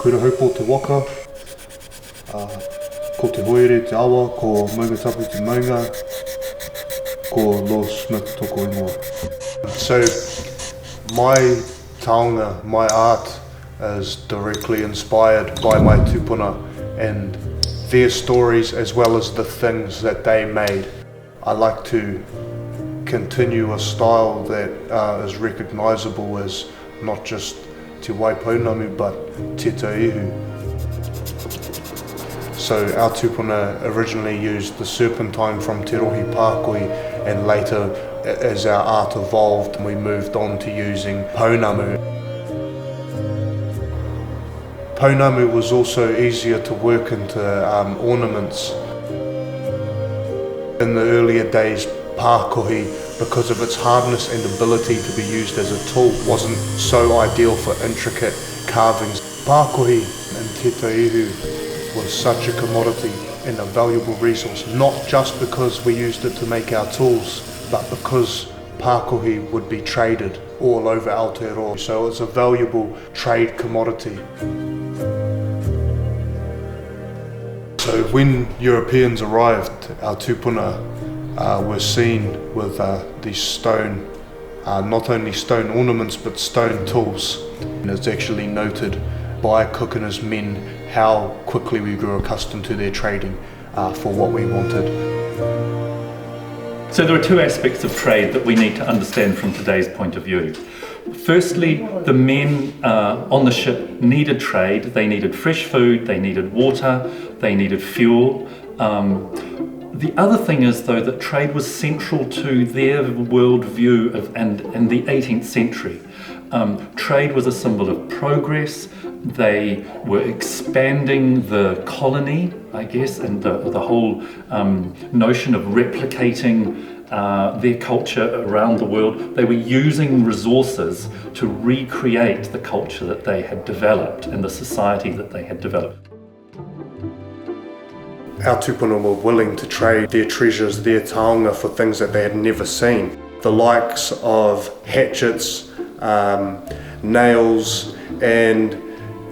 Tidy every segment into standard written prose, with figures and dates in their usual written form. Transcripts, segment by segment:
kurahaupo te waka, ko te hoere te awa, ko maunga tapu te maunga, ko Lord Smith toko ingoa. So my taonga, my art, is directly inspired by my tūpuna and their stories as well as the things that they made. I like to continue a style that is recognisable as not just te waipounamu but te taihu. So our tūpuna originally used the serpentine from Te Rohi Pākoi, and later as our art evolved we moved on to using pounamu. Pounamu was also easier to work into ornaments. In the earlier days, Pākohi, because of its hardness and ability to be used as a tool, wasn't so ideal for intricate carvings. Pākohi and te taihu was such a commodity and a valuable resource, not just because we used it to make our tools, but because Pākohi would be traded all over Aotearoa. So it's a valuable trade commodity. So when Europeans arrived, our tūpuna were seen with these stone, not only stone ornaments but stone tools. And it's actually noted by Cook and his men how quickly we grew accustomed to their trading for what we wanted. So there are two aspects of trade that we need to understand from today's point of view. Firstly, the men on the ship needed trade. They needed fresh food, they needed water, they needed fuel. The other thing is, though, that trade was central to their worldview in the 18th century. Trade was a symbol of progress. They were expanding the colony, I guess, and the whole notion of replicating their culture around the world. They were using resources to recreate the culture that they had developed and the society that they had developed. Our tūpuna were willing to trade their treasures, their taonga, for things that they had never seen. The likes of hatchets, nails, and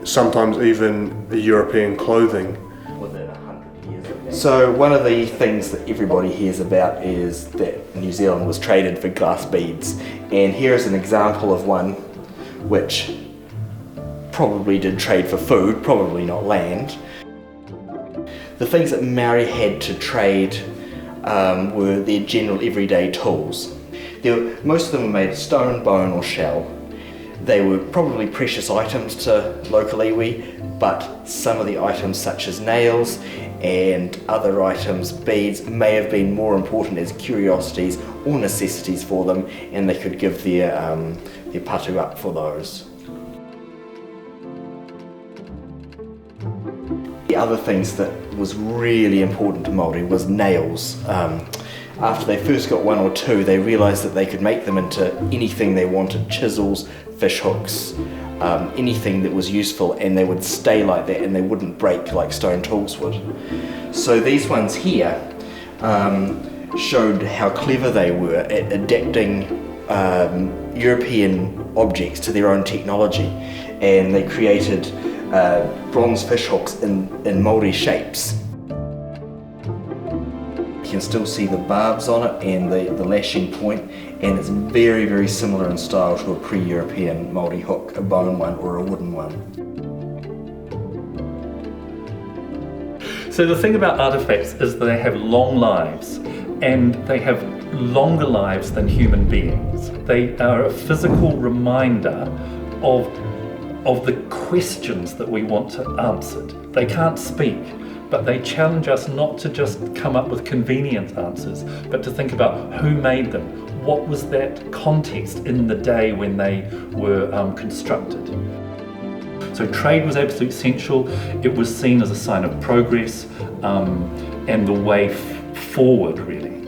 sometimes even the European clothing. So one of the things that everybody hears about is that New Zealand was traded for glass beads, and here is an example of one which probably did trade for food, probably not land. The things that Maori had to trade were their general everyday tools. Most of them were made of stone, bone or shell. They were probably precious items to local iwi, but some of the items such as nails and other items, beads, may have been more important as curiosities or necessities for them, and they could give their patu up for those. The other things that was really important to Māori was nails. After they first got one or two, they realised that they could make them into anything they wanted: chisels, fish hooks, anything that was useful, and they would stay like that and they wouldn't break like stone tools would. So these ones here showed how clever they were at adapting European objects to their own technology, and they created bronze fish hooks in Māori shapes. You can still see the barbs on it and the lashing point, and it's very, very similar in style to a pre-European Māori hook, a bone one or a wooden one. So the thing about artifacts is that they have long lives, and they have longer lives than human beings. They are a physical reminder of the questions that we want to answer. They can't speak, but they challenge us not to just come up with convenient answers, but to think about who made them. What was that context in the day when they were constructed? So trade was absolutely essential. It was seen as a sign of progress and the way forward, really.